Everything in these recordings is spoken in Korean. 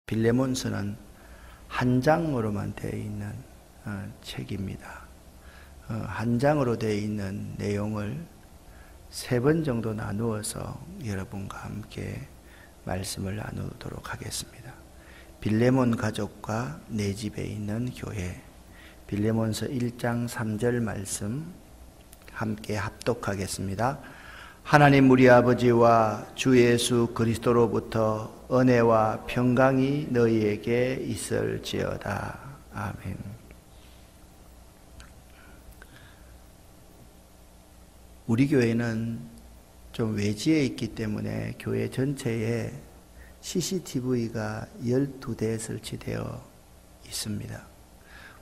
빌레몬서는 한 장으로만 되어 있는 책입니다. 한 장으로 되어 있는 내용을 3번 정도 나누어서 여러분과 함께 말씀을 나누도록 하겠습니다. 빌레몬 가족과 내 집에 있는 교회, 빌레몬서 1장 3절 말씀 함께 합독하겠습니다. 하나님 우리 아버지와 주 예수 그리스도로부터 은혜와 평강이 너희에게 있을지어다. 아멘. 우리 교회는 좀 외지에 있기 때문에 교회 전체에 CCTV가 12대 설치되어 있습니다.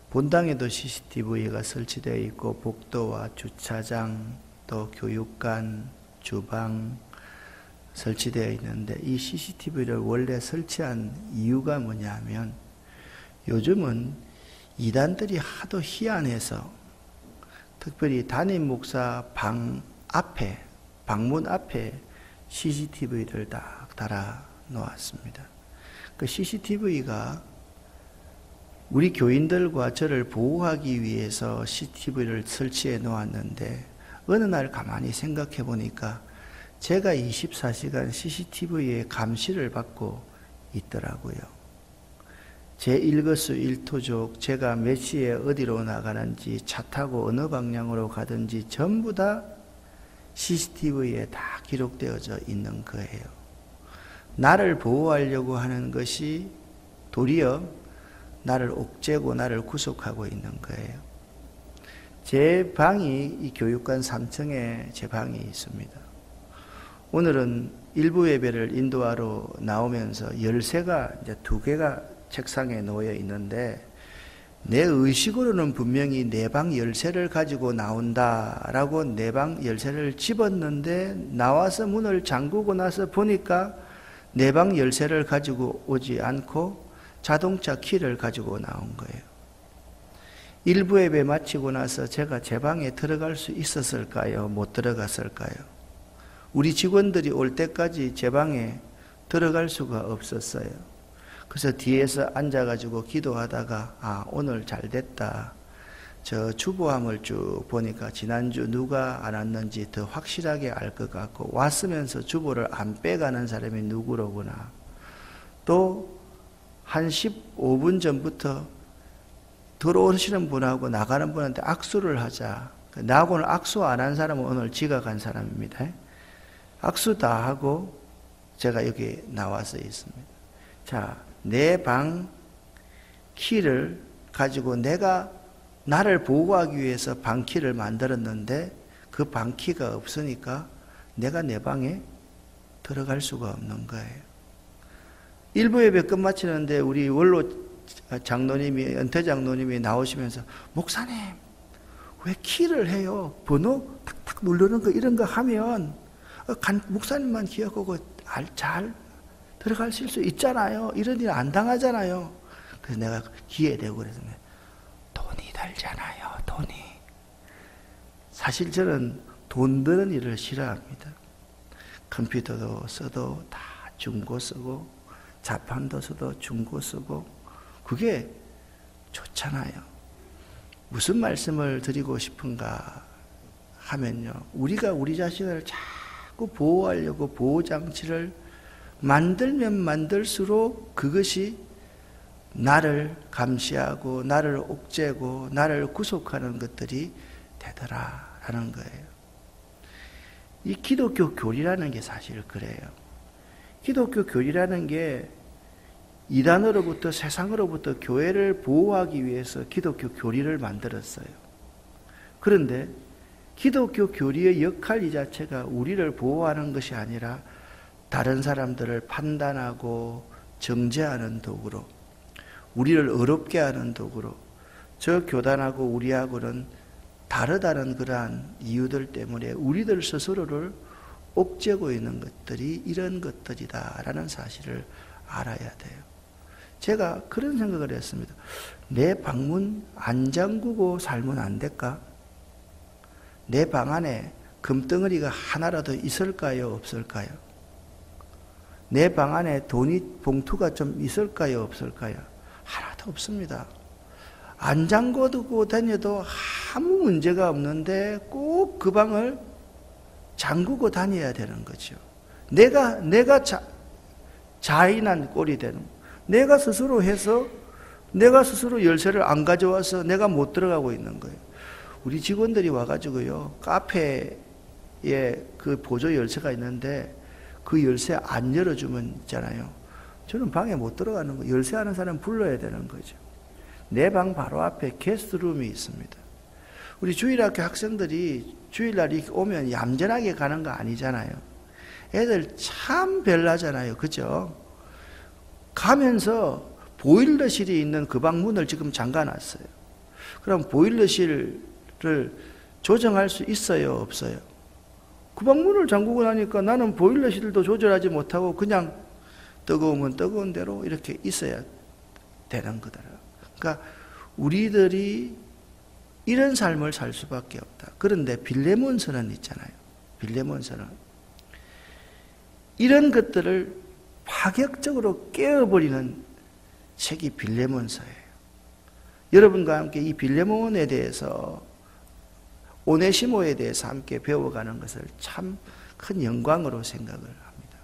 본당에도 CCTV가 설치되어 있고 복도와 주차장 또 교육관, 주방 설치되어 있는데 이 CCTV를 원래 설치한 이유가 뭐냐면 요즘은 이단들이 하도 희한해서 특별히 담임 목사 방 앞에, 방문 앞에 CCTV를 딱 달아 놓았습니다. 그 CCTV가 우리 교인들과 저를 보호하기 위해서 CCTV를 설치해 놓았는데 어느 날 가만히 생각해 보니까 제가 24시간 CCTV의 감시를 받고 있더라고요. 제 일거수일투족 제가 몇 시에 어디로 나가는지 차 타고 어느 방향으로 가든지 전부 다 CCTV에 다 기록되어져 있는 거예요. 나를 보호하려고 하는 것이 도리어 나를 옥죄고 나를 구속하고 있는 거예요. 제 방이 이 교육관 3층에 제 방이 있습니다. 오늘은 일부 예배를 인도하러 나오면서 열쇠가 이제 2개가 책상에 놓여 있는데 내 의식으로는 분명히 내 방 열쇠를 가지고 나온다라고 내 방 열쇠를 집었는데 나와서 문을 잠그고 나서 보니까 내 방 열쇠를 가지고 오지 않고 자동차 키를 가지고 나온 거예요. 일부 예배 마치고 나서 제가 제 방에 들어갈 수 있었을까요? 못 들어갔을까요? 우리 직원들이 올 때까지 제 방에 들어갈 수가 없었어요. 그래서 뒤에서 앉아가지고 기도하다가 오늘 잘 됐다. 저 주보함을 쭉 보니까 지난주 누가 안 왔는지 더 확실하게 알 것 같고 왔으면서 주보를 안 빼가는 사람이 누구로구나. 또 한 15분 전부터 들어오시는 분하고 나가는 분한테 악수를 하자. 나하고는 악수 안 한 사람은 오늘 지각한 사람입니다. 악수 다 하고 제가 여기 나와서 있습니다. 자, 내 방 키를 가지고 내가 나를 보호하기 위해서 방 키를 만들었는데 그 방 키가 없으니까 내가 내 방에 들어갈 수가 없는 거예요. 일부 예배 끝마치는데 우리 원로 장로님이, 은퇴 장로님이 나오시면서 목사님 왜 키를 해요? 번호 탁탁 누르는 거 이런 거 하면 목사님만 기억하고 잘 들어가실 수 있잖아요. 이런 일 안 당하잖아요. 그래서 내가 기회 되고 그래서 돈이 들잖아요. 돈이. 사실 저는 돈 드는 일을 싫어합니다. 컴퓨터도 써도 다 중고 쓰고 자판도 써도 중고 쓰고 그게 좋잖아요. 무슨 말씀을 드리고 싶은가 하면요. 우리가 우리 자신을 자꾸 보호하려고 보호장치를 만들면 만들수록 그것이 나를 감시하고 나를 옥죄고 나를 구속하는 것들이 되더라라는 거예요. 이 기독교 교리라는 게 사실 그래요. 기독교 교리라는 게 이단으로부터 세상으로부터 교회를 보호하기 위해서 기독교 교리를 만들었어요. 그런데 기독교 교리의 역할 이 자체가 우리를 보호하는 것이 아니라 다른 사람들을 판단하고 정죄하는 도구로, 우리를 어렵게 하는 도구로, 저 교단하고 우리하고는 다르다는 그러한 이유들 때문에 우리들 스스로를 옥죄고 있는 것들이 이런 것들이다라는 사실을 알아야 돼요. 제가 그런 생각을 했습니다. 내 방문 안 잠그고 살면 안 될까? 내 방 안에 금덩어리가 하나라도 있을까요? 없을까요? 내 방 안에 돈이 봉투가 좀 있을까요? 없을까요? 하나도 없습니다. 안 잠그고 다녀도 아무 문제가 없는데 꼭 그 방을 잠그고 다녀야 되는 거죠. 내가 자인한 꼴이 되는 거예요. 내가 스스로 해서 내가 스스로 열쇠를 안 가져와서 내가 못 들어가고 있는 거예요. 우리 직원들이 와가지고요, 카페에 그 보조 열쇠가 있는데 그 열쇠 안 열어주면 있잖아요. 저는 방에 못 들어가는 거예요. 열쇠하는 사람 불러야 되는 거죠. 내 방 바로 앞에 게스트룸이 있습니다. 우리 주일학교 학생들이 주일날 오면 얌전하게 가는 거 아니잖아요. 애들 참 별나잖아요. 그죠? 가면서 보일러실이 있는 그 방 문을 지금 잠가놨어요. 그럼 보일러실을 조정할 수 있어요? 없어요? 그 방 문을 잠그고 나니까 나는 보일러실도 조절하지 못하고 그냥 뜨거우면 뜨거운 대로 이렇게 있어야 되는 거더라고요. 그러니까 우리들이 이런 삶을 살 수밖에 없다. 그런데 빌레몬서는 있잖아요. 빌레몬서는 이런 것들을 파격적으로 깨어버리는 책이 빌레몬서예요. 여러분과 함께 이 빌레몬에 대해서, 오네시모에 대해서 함께 배워가는 것을 참 큰 영광으로 생각을 합니다.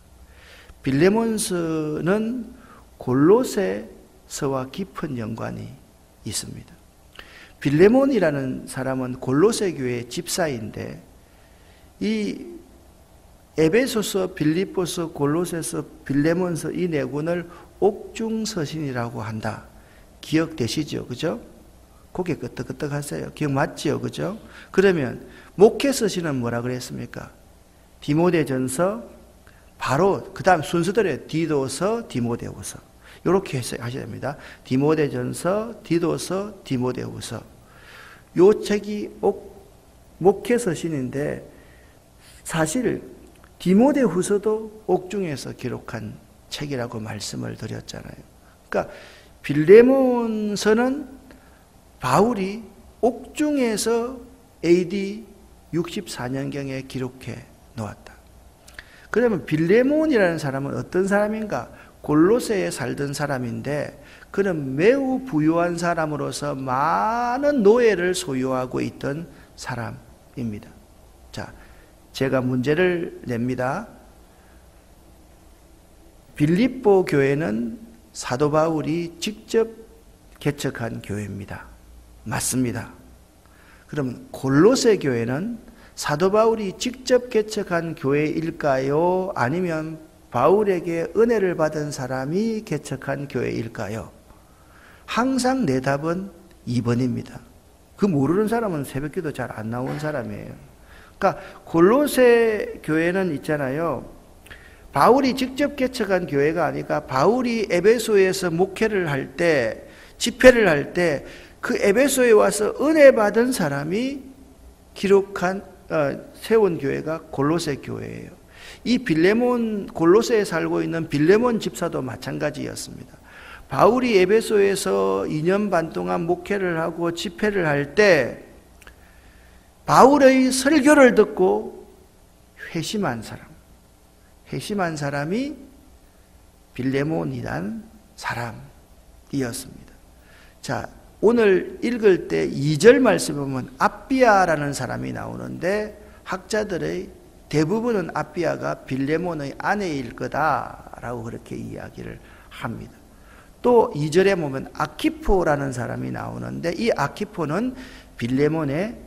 빌레몬서는 골로새서와 깊은 연관이 있습니다. 빌레몬이라는 사람은 골로새 교회의 집사인데, 이 에베소서, 빌립보서, 골로새서, 빌레몬서 이 네 권을 옥중서신이라고 한다. 기억되시죠? 그죠? 고개 끄덕끄덕 하세요. 기억 맞지요? 그죠? 그러면 목회서신은 뭐라 그랬습니까? 디모데전서, 바로 그 다음 순서대로 디도서, 디모데후서. 이렇게 하셔야 됩니다. 디모데전서, 디도서, 디모데후서. 요 책이 목회서신인데 사실 디모데후서도 옥중에서 기록한 책이라고 말씀을 드렸잖아요. 그러니까 빌레몬서는 바울이 옥중에서 AD 64년경에 기록해 놓았다. 그러면 빌레몬이라는 사람은 어떤 사람인가? 골로새에 살던 사람인데 그는 매우 부유한 사람으로서 많은 노예를 소유하고 있던 사람입니다. 자, 제가 문제를 냅니다. 빌립보 교회는 사도 바울이 직접 개척한 교회입니다. 맞습니다. 그럼 골로새 교회는 사도 바울이 직접 개척한 교회일까요? 아니면 바울에게 은혜를 받은 사람이 개척한 교회일까요? 항상 내 답은 2번입니다. 그 모르는 사람은 새벽기도 잘 안 나온 사람이에요. 그러니까 골로새 교회는 있잖아요. 바울이 직접 개척한 교회가 아니라 바울이 에베소에서 목회를 할 때, 집회를 할 때 그 에베소에 와서 은혜 받은 사람이 세운 교회가 골로새 교회예요. 이 빌레몬, 골로새에 살고 있는 빌레몬 집사도 마찬가지였습니다. 바울이 에베소에서 2년 반 동안 목회를 하고 집회를 할 때 바울의 설교를 듣고 회심한 사람이 빌레몬이란 사람이었습니다. 자, 오늘 읽을 때 2절 말씀 보면 아비아라는 사람이 나오는데 학자들의 대부분은 아비아가 빌레몬의 아내일 거다라고 그렇게 이야기를 합니다. 또 2절에 보면 아키포라는 사람이 나오는데 이 아키포는 빌레몬의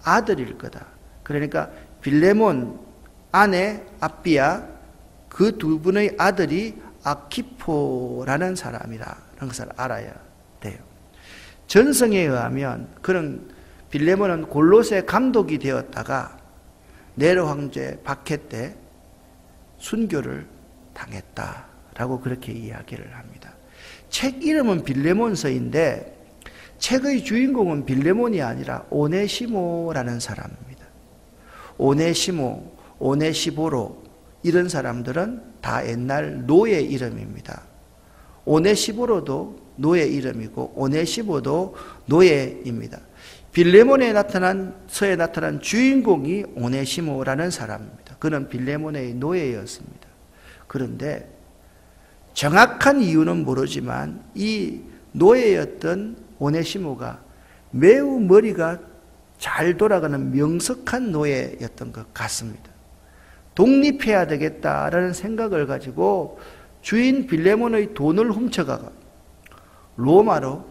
아들일 거다. 그러니까 빌레몬 아내 아비아 그 두 분의 아들이 아키포라는 사람이라는 것을 알아야 돼요. 전성에 의하면 그런 빌레몬은 골로새 감독이 되었다가 네로 황제 박해 때 순교를 당했다라고 그렇게 이야기를 합니다. 책 이름은 빌레몬서인데 책의 주인공은 빌레몬이 아니라 오네시모라는 사람입니다. 오네시모, 오네시보로 이런 사람들은 다 옛날 노예 이름입니다. 오네시보로도 노예 이름이고 오네시모도 노예입니다. 빌레몬에 서에 나타난 주인공이 오네시모라는 사람입니다. 그는 빌레몬의 노예였습니다. 그런데 정확한 이유는 모르지만 이 노예였던 오네시모가 매우 머리가 잘 돌아가는 명석한 노예였던 것 같습니다. 독립해야 되겠다라는 생각을 가지고 주인 빌레몬의 돈을 훔쳐가가 로마로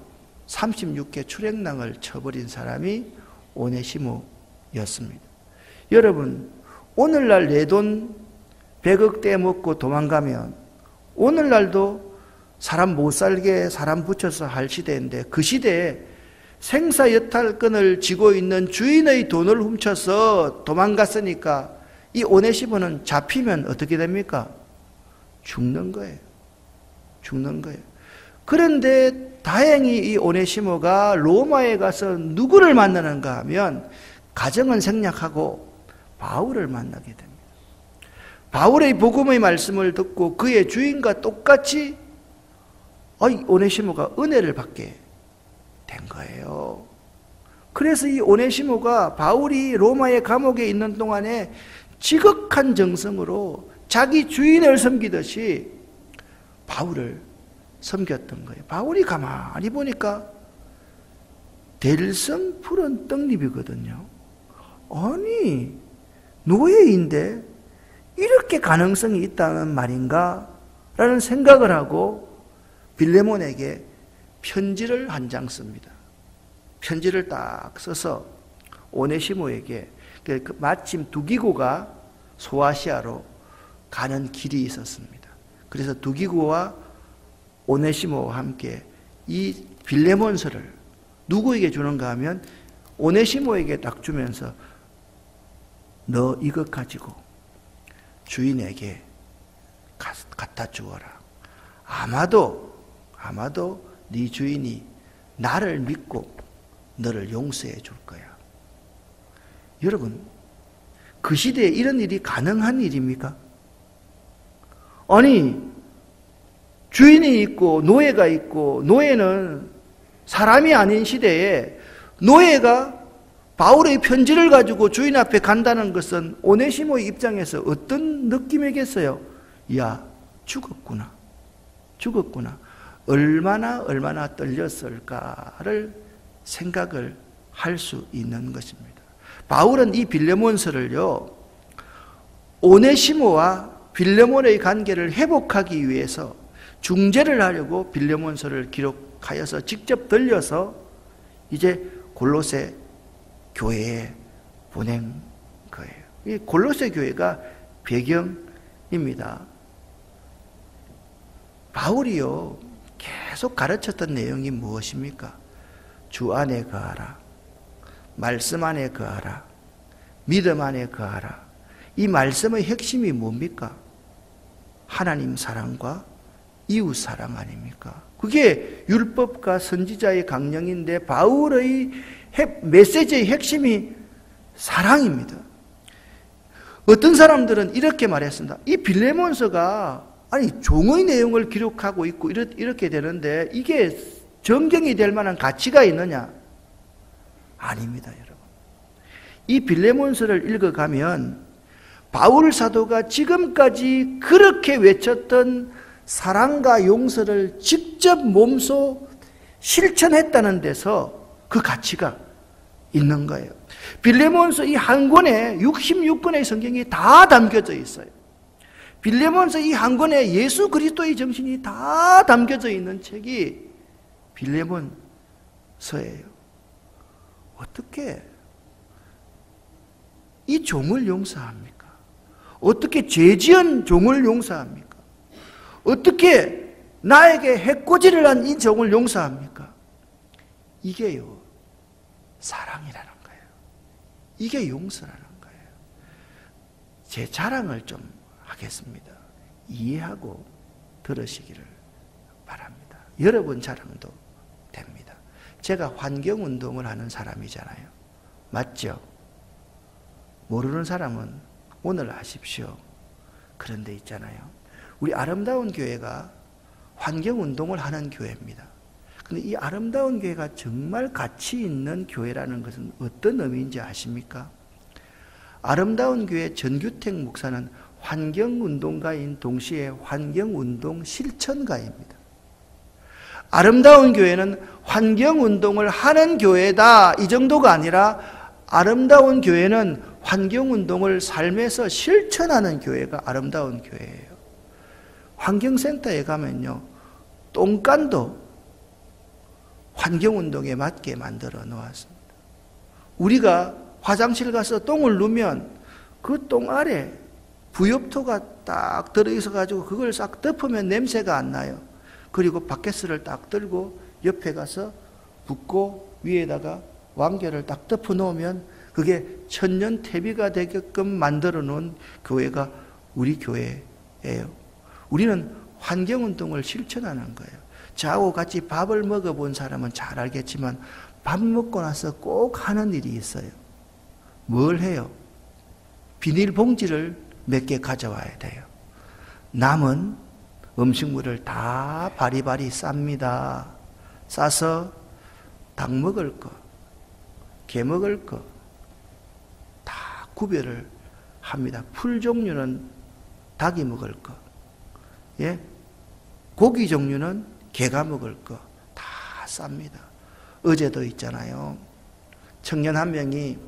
36개 출행랑을 쳐버린 사람이 오네시모였습니다. 여러분, 오늘날 내 돈 100억 떼먹고 도망가면 오늘날도 사람 못 살게 사람 붙여서 할 시대인데, 그 시대에 생사여탈권을 쥐고 있는 주인의 돈을 훔쳐서 도망갔으니까 이 오네시모는 잡히면 어떻게 됩니까? 죽는 거예요. 죽는 거예요. 그런데 다행히 이 오네시모가 로마에 가서 누구를 만나는가 하면 가정은 생략하고 바울을 만나게 됩니다. 바울의 복음의 말씀을 듣고 그의 주인과 똑같이 오네시모가 은혜를 받게 된 거예요. 그래서 이 오네시모가 바울이 로마의 감옥에 있는 동안에 지극한 정성으로 자기 주인을 섬기듯이 바울을 섬겼던 거예요. 바울이 가만히 보니까 대일성 푸른 떡잎이거든요. 아니, 노예인데 이렇게 가능성이 있다는 말인가? 라는 생각을 하고 빌레몬에게 편지를 한 장 씁니다. 편지를 딱 써서 오네시모에게, 마침 두기고가 소아시아로 가는 길이 있었습니다. 그래서 두기고와 오네시모와 함께 이 빌레몬서를 누구에게 주는가 하면 오네시모에게 딱 주면서 너 이것 가지고 주인에게 갖다 주어라. 아마도 네 주인이 나를 믿고 너를 용서해 줄 거야. 여러분, 그 시대에 이런 일이 가능한 일입니까? 아니, 주인이 있고 노예가 있고, 노예는 사람이 아닌 시대에 노예가 바울의 편지를 가지고 주인 앞에 간다는 것은 오네시모의 입장에서 어떤 느낌이겠어요? 야, 죽었구나. 얼마나 떨렸을까를 생각을 할 수 있는 것입니다. 바울은 이 빌레몬서를요, 오네시모와 빌레몬의 관계를 회복하기 위해서 중재를 하려고 빌레몬서를 기록하여서 직접 들려서 이제 골로새 교회에 보낸 거예요. 이 골로새 교회가 배경입니다. 바울이요, 계속 가르쳤던 내용이 무엇입니까? 주 안에 거하라. 말씀 안에 거하라. 믿음 안에 거하라. 이 말씀의 핵심이 뭡니까? 하나님 사랑과 이웃 사랑 아닙니까? 그게 율법과 선지자의 강령인데 바울의 메시지의 핵심이 사랑입니다. 어떤 사람들은 이렇게 말했습니다. 이 빌레몬서가 종의 내용을 기록하고 있고 이렇게 되는데 이게 정경이 될 만한 가치가 있느냐? 아닙니다, 여러분. 이 빌레몬서를 읽어가면 바울 사도가 지금까지 그렇게 외쳤던 사랑과 용서를 직접 몸소 실천했다는 데서 그 가치가 있는 거예요. 빌레몬서 이 한 권에 66권의 성경이 다 담겨져 있어요. 빌레몬서 이 한 권에 예수 그리스도의 정신이 다 담겨져 있는 책이 빌레몬서예요. 어떻게 이 종을 용서합니까? 어떻게 죄지은 종을 용서합니까? 어떻게 나에게 해코지를 한 이 종을 용서합니까? 이게요, 사랑이라는 거예요. 이게 용서라는 거예요. 제 자랑을 좀 하겠습니다. 이해하고 들으시기를 바랍니다. 여러분 자랑도 됩니다. 제가 환경운동을 하는 사람이잖아요. 맞죠? 모르는 사람은 오늘 아십시오. 그런데 있잖아요, 우리 아름다운 교회가 환경운동을 하는 교회입니다. 그런데 이 아름다운 교회가 정말 가치 있는 교회라는 것은 어떤 의미인지 아십니까? 아름다운 교회 전규택 목사는 환경운동가인 동시에 환경운동 실천가입니다. 아름다운 교회는 환경운동을 하는 교회다, 이 정도가 아니라 아름다운 교회는 환경운동을 삶에서 실천하는 교회가 아름다운 교회예요. 환경센터에 가면요, 똥간도 환경운동에 맞게 만들어 놓았습니다. 우리가 화장실 가서 똥을 누면 그 똥 아래 부엽토가 딱 들어있어 가지고 그걸 싹 덮으면 냄새가 안 나요. 그리고 바켓을 딱 들고 옆에 가서 붓고 위에다가 왕겨를 딱 덮어 놓으면 그게 천년 퇴비가 되게끔 만들어 놓은 교회가 우리 교회예요. 우리는 환경운동을 실천하는 거예요. 저하고 같이 밥을 먹어본 사람은 잘 알겠지만 밥 먹고 나서 꼭 하는 일이 있어요. 뭘 해요? 비닐봉지를 몇 개 가져와야 돼요. 남은 음식물을 다 바리바리 쌉니다. 싸서 닭 먹을 거, 개 먹을 거 다 구별을 합니다. 풀 종류는 닭이 먹을 거, 예? 고기 종류는 개가 먹을 거 다 쌉니다. 어제도 있잖아요. 청년 한 명이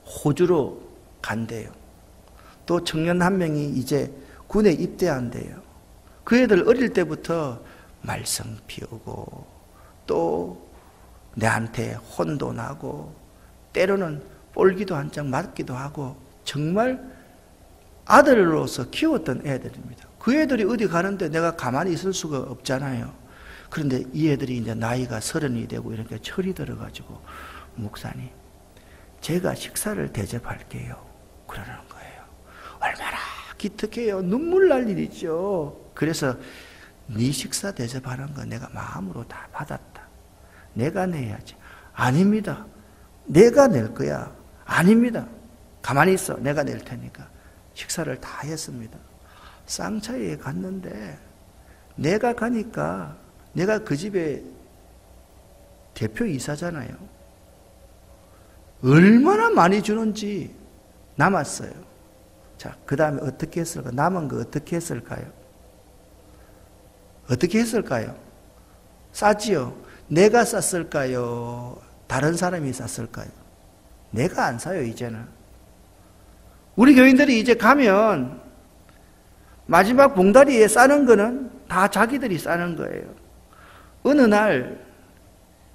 호주로 간대요. 또 청년 한 명이 이제 군에 입대한대요. 그 애들 어릴 때부터 말썽 피우고 또 내한테 혼도 나고 때로는 볼기도 한 장 맞기도 하고 정말 아들로서 키웠던 애들입니다. 그 애들이 어디 가는데 내가 가만히 있을 수가 없잖아요. 그런데 이 애들이 이제 나이가 30이 되고 이렇게 철이 들어가지고 목사님, 제가 식사를 대접할게요. 그러는 거예요. 얼마나 기특해요. 눈물 날 일이죠. 그래서 네 식사 대접하는 거 내가 마음으로 다 받았다. 내가 내야지. 아닙니다. 내가 낼 거야. 아닙니다. 가만히 있어. 내가 낼 테니까. 식사를 다 했습니다. 쌍차에 갔는데 내가 가니까 내가 그 집의 대표이사잖아요. 얼마나 많이 주는지 남았어요. 자, 그 다음에 어떻게 했을까? 남은 거 어떻게 했을까요? 어떻게 했을까요? 싸지요? 내가 쌌을까요? 다른 사람이 쌌을까요? 내가 안 사요, 이제는. 우리 교인들이 이제 가면 마지막 봉다리에 싸는 거는 다 자기들이 싸는 거예요. 어느 날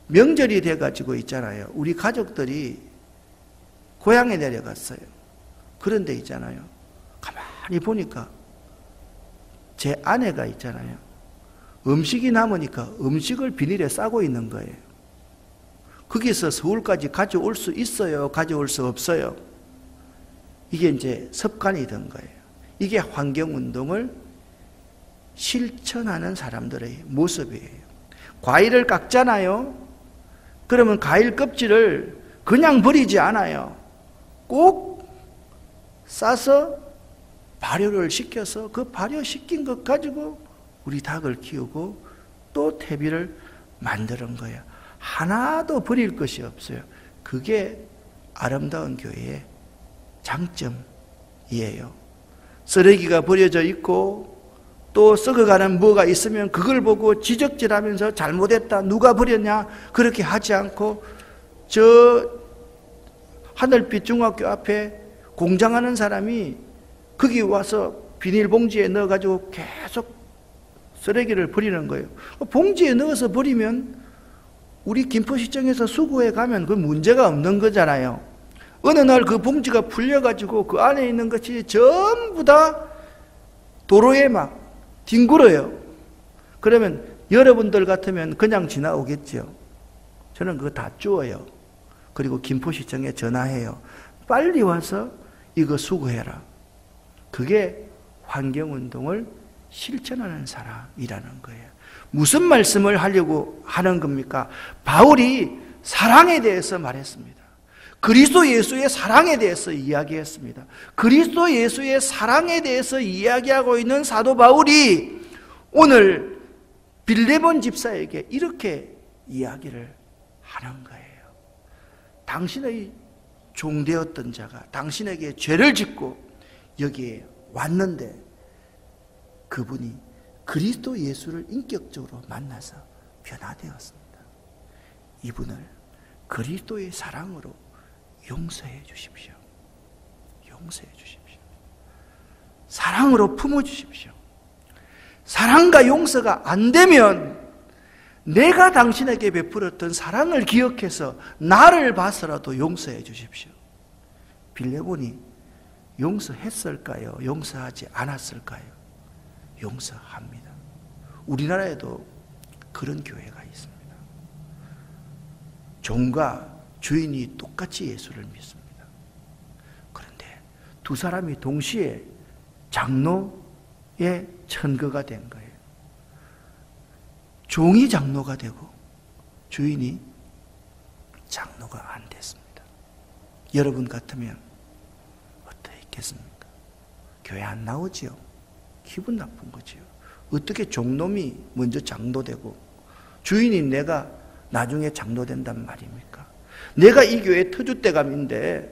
명절이 돼가지고 있잖아요. 우리 가족들이 고향에 내려갔어요. 그런데 있잖아요. 가만히 보니까 제 아내가 있잖아요. 음식이 남으니까 음식을 비닐에 싸고 있는 거예요. 거기서 서울까지 가져올 수 있어요? 가져올 수 없어요? 이게 이제 습관이 된 거예요. 이게 환경운동을 실천하는 사람들의 모습이에요. 과일을 깎잖아요. 그러면 과일 껍질을 그냥 버리지 않아요. 꼭 싸서 발효를 시켜서 그 발효시킨 것 가지고 우리 닭을 키우고 또 퇴비를 만드는 거예요. 하나도 버릴 것이 없어요. 그게 아름다운 교회의 장점이에요. 쓰레기가 버려져 있고 또 썩어가는 뭐가 있으면 그걸 보고 지적질하면서 잘못했다, 누가 버렸냐, 그렇게 하지 않고 저 하늘빛 중학교 앞에 공장하는 사람이 거기 와서 비닐봉지에 넣어가지고 계속 쓰레기를 버리는 거예요. 봉지에 넣어서 버리면 우리 김포시청에서 수거해 가면 그 문제가 없는 거잖아요. 어느 날 그 봉지가 풀려가지고 그 안에 있는 것이 전부 다 도로에 막 뒹굴어요. 그러면 여러분들 같으면 그냥 지나오겠죠. 저는 그거 다 주워요. 그리고 김포시청에 전화해요. 빨리 와서 이거 수거해라. 그게 환경운동을 실천하는 사람이라는 거예요. 무슨 말씀을 하려고 하는 겁니까? 바울이 사랑에 대해서 말했습니다. 그리스도 예수의 사랑에 대해서 이야기했습니다. 그리스도 예수의 사랑에 대해서 이야기하고 있는 사도 바울이 오늘 빌레몬 집사에게 이렇게 이야기를 하는 거예요. 당신의 종되었던 자가 당신에게 죄를 짓고 여기에 왔는데 그분이 그리스도 예수를 인격적으로 만나서 변화되었습니다. 이분을 그리스도의 사랑으로 용서해 주십시오. 용서해 주십시오. 사랑으로 품어주십시오. 사랑과 용서가 안 되면 내가 당신에게 베풀었던 사랑을 기억해서 나를 봐서라도 용서해 주십시오. 빌레몬이 용서했을까요? 용서하지 않았을까요? 용서합니다. 우리나라에도 그런 교회가 있습니다. 종과 주인이 똑같이 예수를 믿습니다. 그런데 두 사람이 동시에 장로의 천거가 된 거예요. 종이 장로가 되고 주인이 장로가 안 됐습니다. 여러분 같으면 어떻게 했겠습니까? 교회 안 나오지요. 기분 나쁜 거지요. 어떻게 종놈이 먼저 장로되고 주인이 내가 나중에 장로된단 말입니까? 내가 이 교회 터줏대감인데,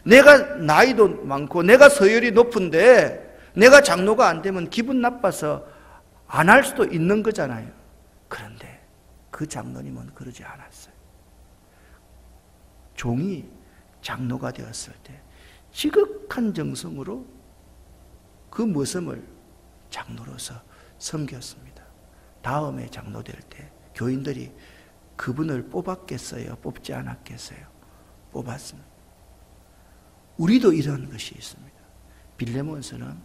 내가 나이도 많고 내가 서열이 높은데 내가 장로가 안 되면 기분 나빠서 안 할 수도 있는 거잖아요. 그런데 그 장로님은 그러지 않았어요. 종이 장로가 되었을 때 지극한 정성으로 그 모습을 장로로서 섬겼습니다. 다음에 장로 될 때 교인들이 그분을 뽑았겠어요? 뽑지 않았겠어요? 뽑았습니다. 우리도 이런 것이 있습니다. 빌레몬서는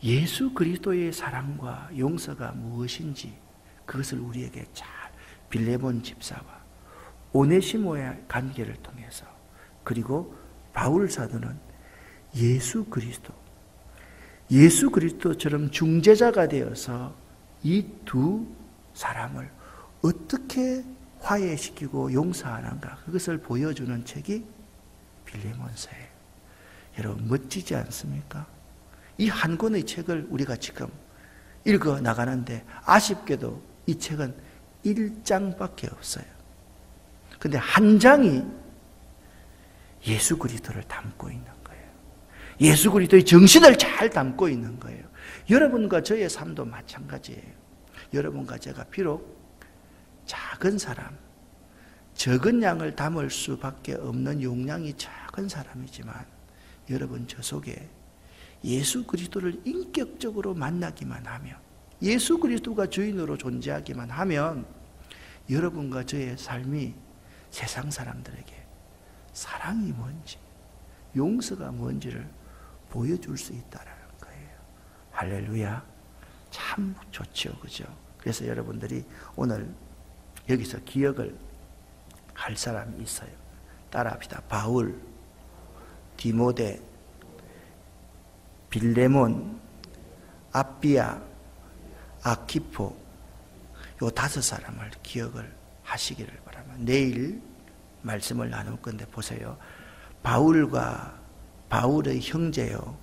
예수 그리스도의 사랑과 용서가 무엇인지 그것을 우리에게 잘, 빌레몬 집사와 오네시모의 관계를 통해서, 그리고 바울 사도는 예수 그리스도처럼 중재자가 되어서 이 두 사람을 어떻게 화해시키고 용서하는가, 그것을 보여주는 책이 빌레몬서예요. 여러분 멋지지 않습니까? 이 한 권의 책을 우리가 지금 읽어 나가는데 아쉽게도 이 책은 1장밖에 없어요. 근데 한 장이 예수 그리스도를 담고 있는 거예요. 예수 그리스도의 정신을 잘 담고 있는 거예요. 여러분과 저의 삶도 마찬가지예요. 여러분과 제가 비록 작은 사람, 적은 양을 담을 수밖에 없는 용량이 작은 사람이지만, 여러분 저 속에 예수 그리스도를 인격적으로 만나기만 하면, 예수 그리스도가 주인으로 존재하기만 하면 여러분과 저의 삶이 세상 사람들에게 사랑이 뭔지, 용서가 뭔지를 보여줄 수 있다는 거예요. 할렐루야. 참 좋죠, 그죠? 그래서 여러분들이 오늘 여기서 기억을 할 사람이 있어요. 따라합시다. 바울, 디모데, 빌레몬, 아비아, 아키포, 요 5사람을 기억을 하시기를 바랍니다. 내일 말씀을 나눌 건데 보세요. 바울과 바울의 형제요.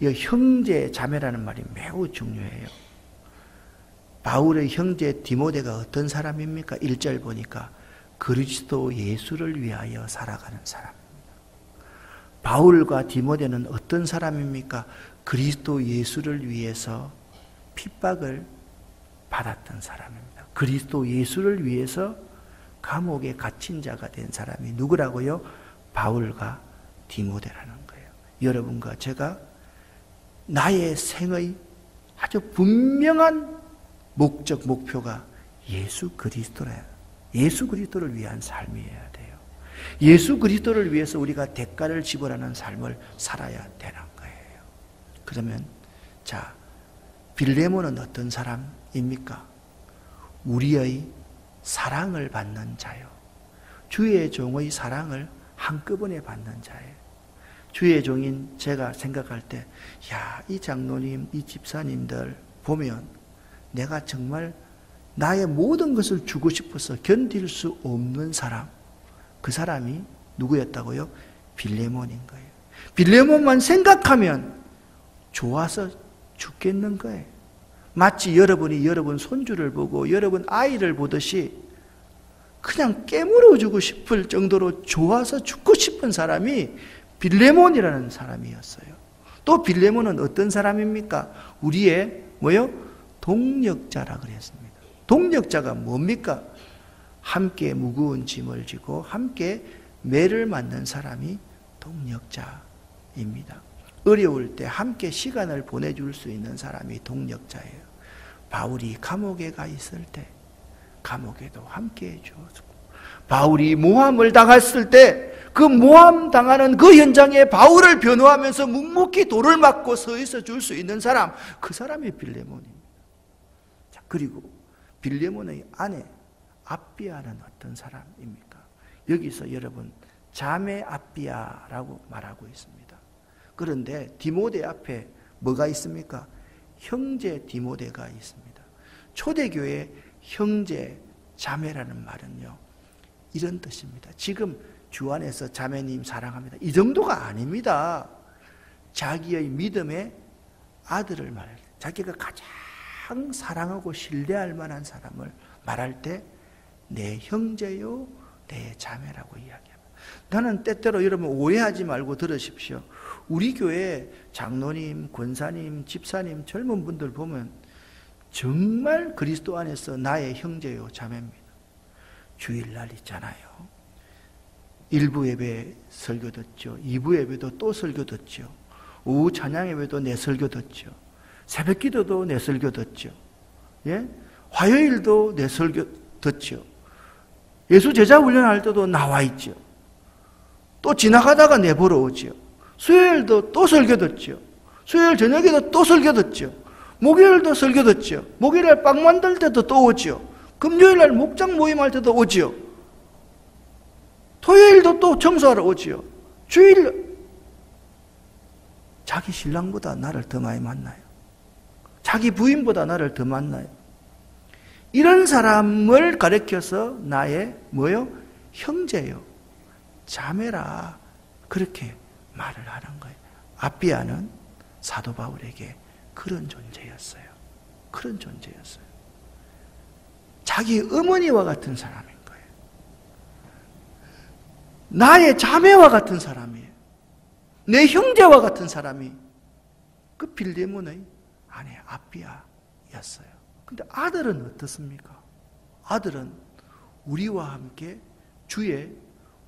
이 형제 자매라는 말이 매우 중요해요. 바울의 형제 디모데가 어떤 사람입니까? 1절 보니까 그리스도 예수를 위하여 살아가는 사람입니다. 바울과 디모데는 어떤 사람입니까? 그리스도 예수를 위해서 핍박을 받았던 사람입니다. 그리스도 예수를 위해서 감옥에 갇힌 자가 된 사람이 누구라고요? 바울과 디모데라는 거예요. 여러분과 제가 나의 생의 아주 분명한 목적, 목표가 예수 그리스도래요. 예수 그리스도를 위한 삶이어야 돼요. 예수 그리스도를 위해서 우리가 대가를 지불하는 삶을 살아야 되는 거예요. 그러면 자, 빌레몬은 어떤 사람입니까? 우리의 사랑을 받는 자요. 주의 종의 사랑을 한꺼번에 받는 자예요. 주의 종인 제가 생각할 때, 야, 이 장로님, 이 집사님들 보면 내가 정말 나의 모든 것을 주고 싶어서 견딜 수 없는 사람, 그 사람이 누구였다고요? 빌레몬인 거예요. 빌레몬만 생각하면 좋아서 죽겠는 거예요. 마치 여러분이 여러분 손주를 보고 여러분 아이를 보듯이 그냥 깨물어주고 싶을 정도로 좋아서 죽고 싶은 사람이 빌레몬이라는 사람이었어요. 또 빌레몬은 어떤 사람입니까? 우리의 뭐요? 동력자라 그랬습니다. 동력자가 뭡니까? 함께 무거운 짐을 지고 함께 매를 맞는 사람이 동력자입니다. 어려울 때 함께 시간을 보내줄 수 있는 사람이 동력자예요. 바울이 감옥에 가 있을 때 감옥에도 함께 해주었고, 바울이 모함을 당했을 때 그 모함 당하는 그 현장에 바울을 변호하면서 묵묵히 돌을 맞고 서 있어 줄 수 있는 사람, 그 사람이 빌레몬입니다. 자, 그리고 빌레몬의 아내 아비아는 어떤 사람입니까? 여기서 여러분 자매 아비아라고 말하고 있습니다. 그런데 디모데 앞에 뭐가 있습니까? 형제 디모데가 있습니다. 초대교회 형제 자매라는 말은요, 이런 뜻입니다. 지금 주 안에서 자매님 사랑합니다, 이 정도가 아닙니다. 자기의 믿음의 아들을 말할 때, 자기가 가장 사랑하고 신뢰할 만한 사람을 말할 때 내 형제요, 내 자매라고 이야기합니다. 나는 때때로 여러분 오해하지 말고 들으십시오. 우리 교회 장로님, 권사님, 집사님, 젊은 분들 보면 정말 그리스도 안에서 나의 형제요, 자매입니다. 주일날 있잖아요. 1부 예배 설교 듣죠. 2부 예배도 또 설교 듣죠. 오후 찬양 예배도 내 설교 듣죠. 새벽 기도도 내 설교 듣죠. 예? 화요일도 내 설교 듣죠. 예수 제자 훈련할 때도 나와 있죠. 또 지나가다가 내보러 오죠. 수요일도 또 설교 듣죠. 수요일 저녁에도 또 설교 듣죠. 목요일도 설교 듣죠. 목요일날 빵 만들 때도 또 오죠. 금요일날 목장 모임할 때도 오죠. 토요일도 또 청소하러 오지요. 주일 자기 신랑보다 나를 더 많이 만나요. 자기 부인보다 나를 더 만나요. 이런 사람을 가리켜서 나의 뭐요? 형제요, 자매라, 그렇게 말을 하는 거예요. 아비아는 사도 바울에게 그런 존재였어요. 그런 존재였어요. 자기 어머니와 같은 사람인 거예요. 나의 자매와 같은 사람이에요. 내 형제와 같은 사람이 그 빌레몬의 아내 아비아였어요. 근데 아들은 어떻습니까? 아들은 우리와 함께 주의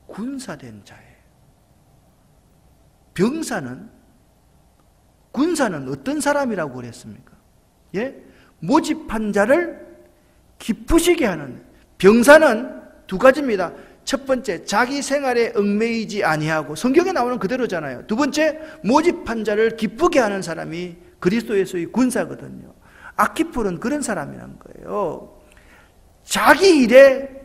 군사된 자예요. 군사는 어떤 사람이라고 그랬습니까? 예? 모집한 자를 기쁘시게 하는. 병사는 두 가지입니다. 첫 번째, 자기 생활에 얽매이지 아니하고, 성경에 나오는 그대로잖아요. 두 번째, 모집한 자를 기쁘게 하는 사람이 그리스도에서의 군사거든요. 아키폴은 그런 사람이란 거예요. 자기 일에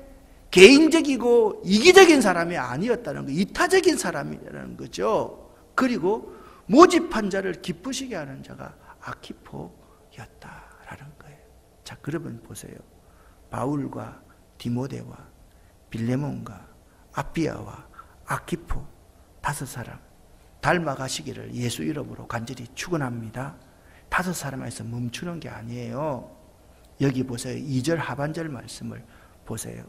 개인적이고 이기적인 사람이 아니었다는 거예요. 이타적인 사람이라는 거죠. 그리고 모집한 자를 기쁘시게 하는 자가 아키포였다라는 거예요. 자, 그러면 보세요. 바울과 디모데와 빌레몬과 아비아와 아키포, 5사람 닮아가시기를 예수 이름으로 간절히 축원합니다. 5사람에서 멈추는 게 아니에요. 여기 보세요. 2절 하반절 말씀을 보세요.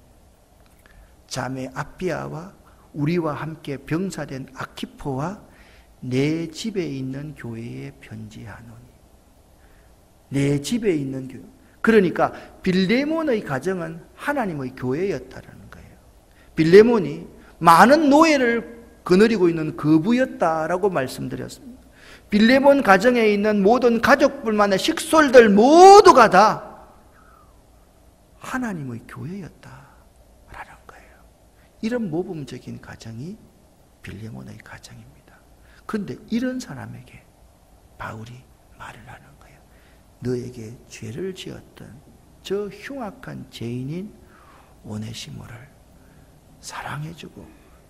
자매 아비아와 우리와 함께 병사된 아키포와 내 집에 있는 교회에 편지하노니. 내 집에 있는 교회. 그러니까 빌레몬의 가정은 하나님의 교회였다는 거예요. 빌레몬이 많은 노예를 거느리고 있는 거부였다라고 말씀드렸습니다. 빌레몬 가정에 있는 모든 가족뿐만의 식솔들 모두가 다 하나님의 교회였다라는 거예요. 이런 모범적인 가정이 빌레몬의 가정입니다. 그런데 이런 사람에게 바울이 말을 하는 거예요. 너에게 죄를 지었던 저 흉악한 죄인인 오네시모를 사랑해주고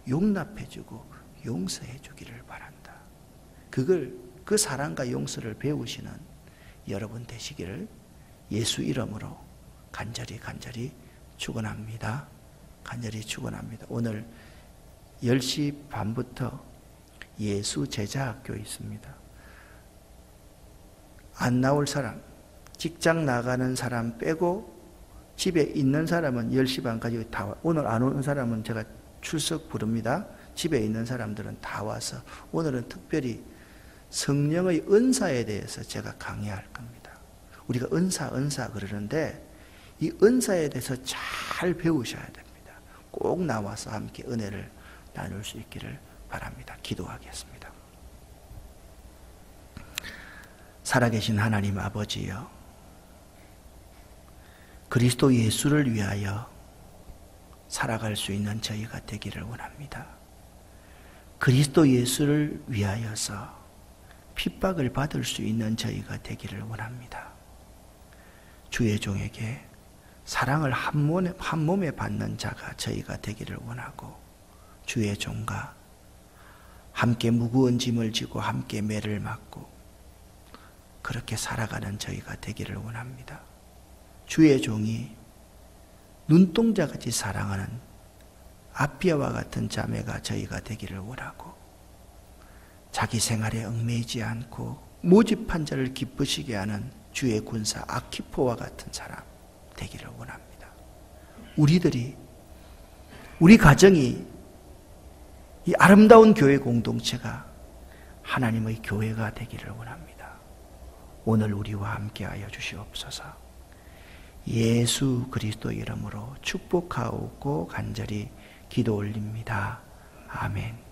용납해주고 용서해주기를 바란다. 그 사랑과 용서를 배우시는 여러분 되시기를 예수 이름으로 간절히 축원합니다. 간절히 축원합니다. 오늘 10시 반부터 예수 제자학교 있습니다. 안 나올 사람, 직장 나가는 사람 빼고 집에 있는 사람은 10시 반까지 다 와. 오늘 안 오는 사람은 제가 출석 부릅니다. 집에 있는 사람들은 다 와서 오늘은 특별히 성령의 은사에 대해서 제가 강의할 겁니다. 우리가 은사 그러는데 이 은사에 대해서 잘 배우셔야 됩니다. 꼭 나와서 함께 은혜를 나눌 수 있기를 바랍니다. 기도하겠습니다. 살아계신 하나님 아버지여, 그리스도 예수를 위하여 살아갈 수 있는 저희가 되기를 원합니다. 그리스도 예수를 위하여서 핍박을 받을 수 있는 저희가 되기를 원합니다. 주의 종에게 사랑을 한 몸에 받는 자가 저희가 되기를 원하고, 주의 종과 함께 무거운 짐을 지고 함께 매를 맞고 그렇게 살아가는 저희가 되기를 원합니다. 주의 종이 눈동자같이 사랑하는 아비아와 같은 자매가 저희가 되기를 원하고, 자기 생활에 얽매이지 않고 모집한 자를 기쁘시게 하는 주의 군사 아키포와 같은 사람 되기를 원합니다. 우리 가정이, 이 아름다운 교회 공동체가 하나님의 교회가 되기를 원합니다. 오늘 우리와 함께하여 주시옵소서. 예수 그리스도 이름으로 축복하고 간절히 기도 올립니다. 아멘.